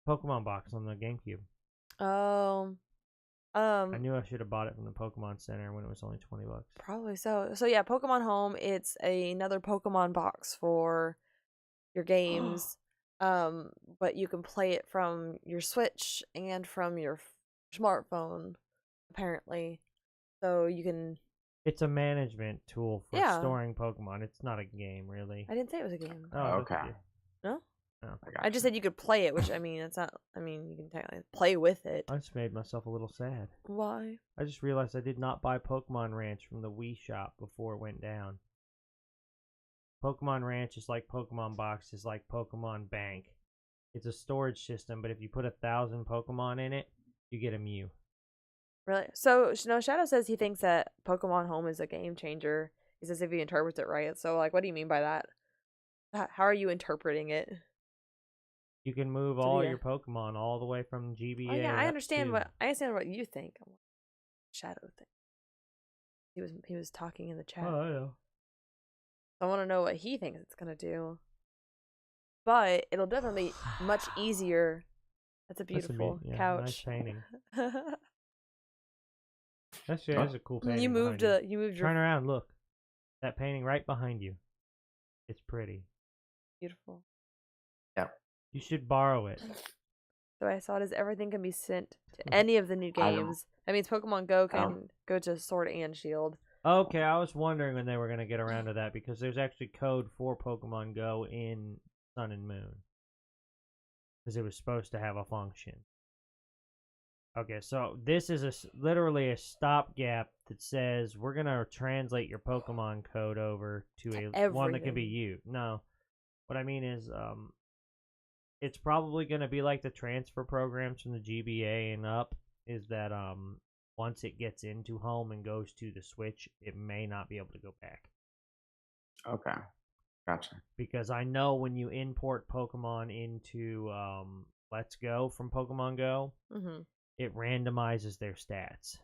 Pokemon Box on the GameCube. Oh. I knew I should have bought it from the Pokemon Center when it was only $20. Probably so. So yeah, Pokemon Home, it's another Pokemon box for your games. But you can play it from your Switch and from your smartphone, apparently. So you can... It's a management tool for storing Pokemon. It's not a game, really. I didn't say it was a game. Oh, okay. No? No. I just said you could play it, which, I mean, it's not... I mean, you can technically play with it. I just made myself a little sad. Why? I just realized I did not buy Pokemon Ranch from the Wii shop before it went down. Pokemon Ranch is like Pokemon Box, is like Pokemon Bank. It's a storage system, but if you put 1,000 Pokemon in it, you get a Mew. Really? So, no, Shadow says he thinks that Pokemon Home is a game changer. He says if he interprets it right. So, like, what do you mean by that? How are you interpreting it? You can move all your Pokemon all the way from GBA. Oh yeah, I understand what you think. Shadow thing. He was talking in the chat. Oh, I know. I want to know what he thinks it's gonna do. But it'll definitely be much easier. That's a beautiful couch. Nice painting. That's a cool painting. You moved your... Turn around, look. That painting right behind you. It's pretty. Beautiful. Yeah. You should borrow it. So I saw it as everything can be sent to any of the new games. That means Pokemon Go can go to Sword and Shield. Okay, I was wondering when they were going to get around to that because there's actually code for Pokemon Go in Sun and Moon. Because it was supposed to have a function. Okay, so this is literally a stopgap that says we're going to translate your Pokemon code over to one that can be used. No, what I mean is it's probably going to be like the transfer programs from the GBA and up, is that once it gets into home and goes to the Switch, it may not be able to go back. Okay, gotcha. Because I know when you import Pokemon into Let's Go from Pokemon Go, it randomizes their stats.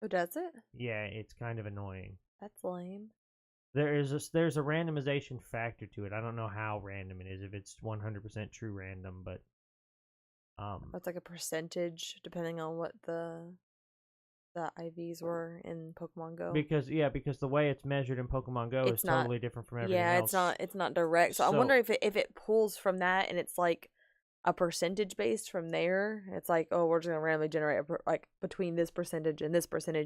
Oh, does it? Yeah, it's kind of annoying. That's lame. There's a randomization factor to it. I don't know how random it is, if it's 100% true random, but it's like a percentage depending on what the IVs were in Pokemon Go. Because the way it's measured in Pokemon Go is totally different from everything else. Yeah, it's not direct. So I'm wondering if it pulls from that and it's like a percentage based from there. It's like, oh, we're just gonna randomly generate like between this percentage and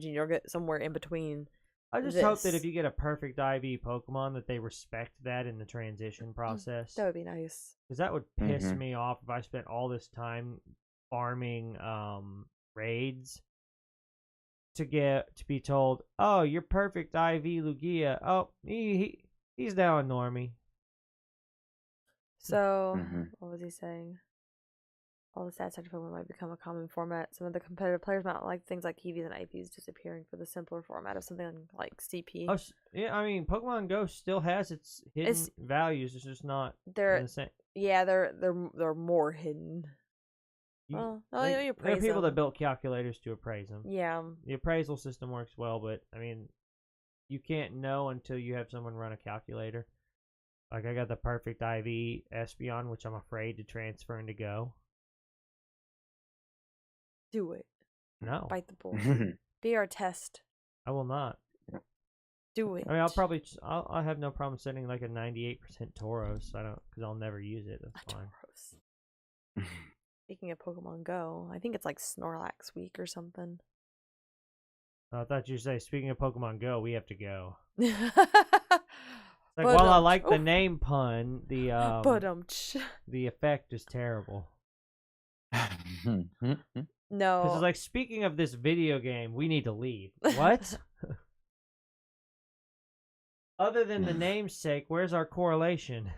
you'll get somewhere in between. I just hope that if you get a perfect IV Pokemon, that they respect that in the transition process. That would be nice. Because that would piss me off if I spent all this time farming raids to be told, oh, your perfect IV Lugia. Oh, he's now a normie. So, what was he saying? All the stats type Pokemon might become a common format. Some of the competitive players might like things like EVs and IVs disappearing for the simpler format of something like CP. Oh, yeah, I mean, Pokemon Go still has its hidden values. It's just not the same. Yeah, they're more hidden. You appraise there are people them. that built calculators to appraise them. Yeah. The appraisal system works well, but, I mean, you can't know until you have someone run a calculator. Like, I got the perfect IV Espeon, which I'm afraid to transfer into Go. Do it. No. Bite the bullet. Be our test. I will not. Do it. I mean, I'll have no problem sending like a 98% Tauros. Because I'll never use it. That's fine. Tauros. Speaking of Pokemon Go, I think it's like Snorlax week or something. I thought you say, speaking of Pokemon Go, we have to go. Like, while I like the name pun, the effect is terrible. No. Because it's like, speaking of this video game, we need to leave. What? Other than the namesake, where's our correlation?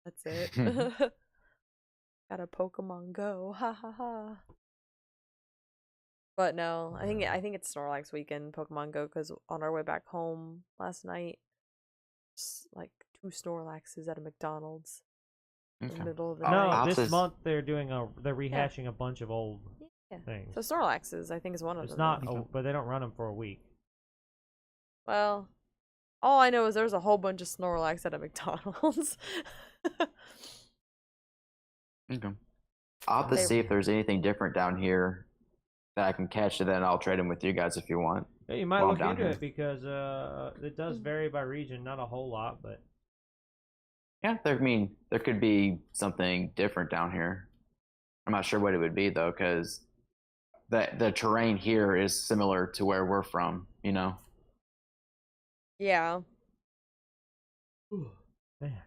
That's it. Got a Pokemon Go. Ha ha ha. But no, I think it's Snorlax weekend, Pokemon Go, because on our way back home last night, like 2 Snorlaxes at a McDonald's in the middle of the night. No, this month they're rehashing a bunch of old things. So Snorlaxes, I think, is one of them. It's not, but they don't run them for a week. Well, all I know is there's a whole bunch of Snorlax at a McDonald's. Okay. I'll have to see if there's anything different down here that I can catch, and then I'll trade them with you guys if you want. Yeah, you might look into it because it does vary by region, not a whole lot, but yeah, there could be something different down here. I'm not sure what it would be though, because the terrain here is similar to where we're from, you know. Yeah. Ooh, man.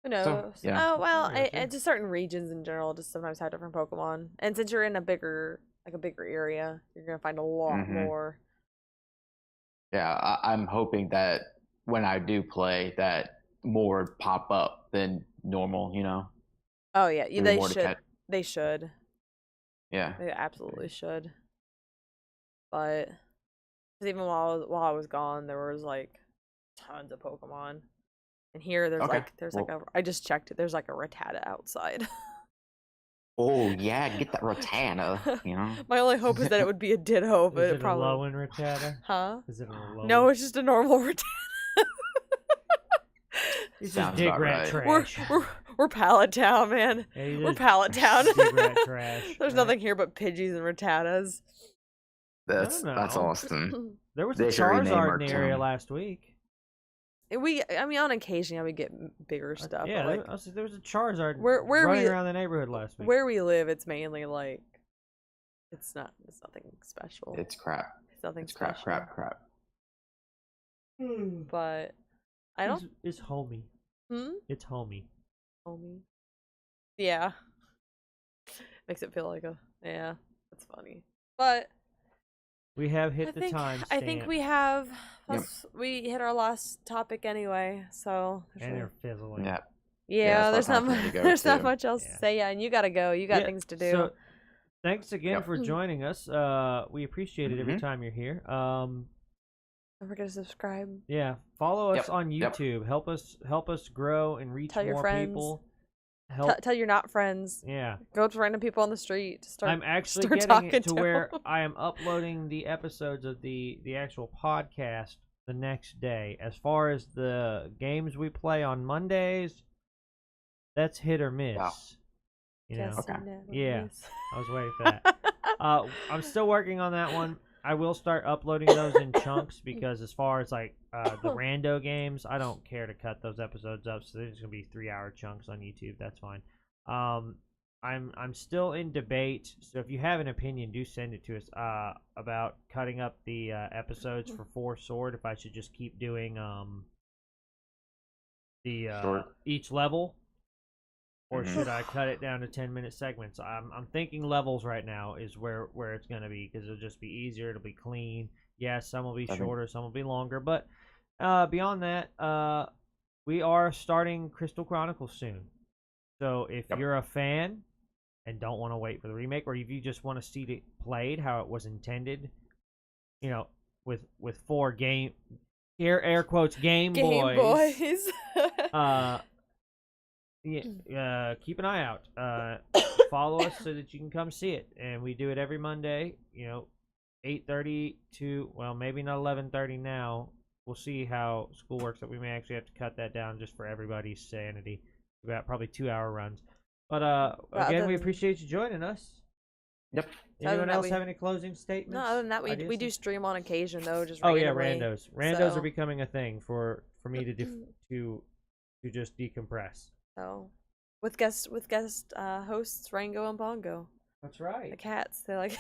Who knows? So, yeah. Oh well, just certain regions in general just sometimes have different Pokemon, and since you're in a bigger area, you're gonna find a lot more. Yeah, I'm hoping that when I do play, that more pop up than normal. You know. Oh yeah, they should. They should. Yeah. They absolutely should. But even while I was gone, there was like tons of Pokemon. And here there's I just checked it. There's like a Rattata outside. Oh yeah, get that Rattata. You know. My only hope is that it would be a Ditto, but is it probably a Lowen Rattata? Huh? Is it a Lowen? No, it's just a normal Rattata. It's just dig rat trash. We're Pallet Town, man. Yeah, we're Pallet Town. Dig rat trash. There's nothing here but Pidgeys and Rattatas. That's awesome. There was a Charizard in the area last week. On occasion, I would get bigger stuff. Yeah, but there was a Charizard running around the neighborhood last week. Where we live, it's mainly like it's nothing special. It's crap. It's nothing special. Crap. But I don't. It's homey. It's homey. Homey. Yeah. Makes it feel like that's funny. But we have hit the time stamp. I think we have. Plus, we hit our last topic anyway, so. And they're fizzling. Yeah, there's not much else to say. Yeah, and you gotta go. You got things to do. So, thanks again for joining us. We appreciate it every time you're here. Don't forget to subscribe. Yeah, follow us on YouTube. Help us grow and reach more people. Tell your not friends. Yeah. Go up to random people on the street. I'm actually getting it to where I am uploading the episodes of the actual podcast the next day. As far as the games we play on Mondays, that's hit or miss. Wow. You know? Okay. Yeah. I was waiting for that. I'm still working on that one. I will start uploading those in chunks because as far as like the rando games, I don't care to cut those episodes up, so they're just gonna be 3-hour chunks on YouTube. That's fine. I'm still in debate, so if you have an opinion, do send it to us about cutting up the episodes for 4 Sword. If I should just keep doing each level. Or should I cut it down to 10-minute segments? I'm thinking levels right now is where it's going to be because it'll just be easier. It'll be clean. Yes, some will be shorter, some will be longer. But beyond that, we are starting Crystal Chronicles soon. So if you're a fan and don't want to wait for the remake, or if you just want to see it played how it was intended, you know, with 4 air quotes Game Boys. Yeah, keep an eye out. Follow us so that you can come see it, and we do it every Monday. 8:30 to maybe not 11:30 now. We'll see how school works. That we may actually have to cut that down just for everybody's sanity. We got probably 2-hour runs, but again, we appreciate you joining us. Yep. Anyone else have any closing statements? No, other than that, we do stream on occasion though. Just randos. Randos are becoming a thing for me to just decompress. So, with guest hosts Rango and Bongo. That's right. The cats. They're like.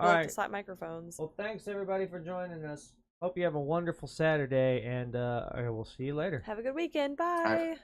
like to slap microphones. Well, thanks everybody for joining us. Hope you have a wonderful Saturday, and we'll see you later. Have a good weekend. Bye.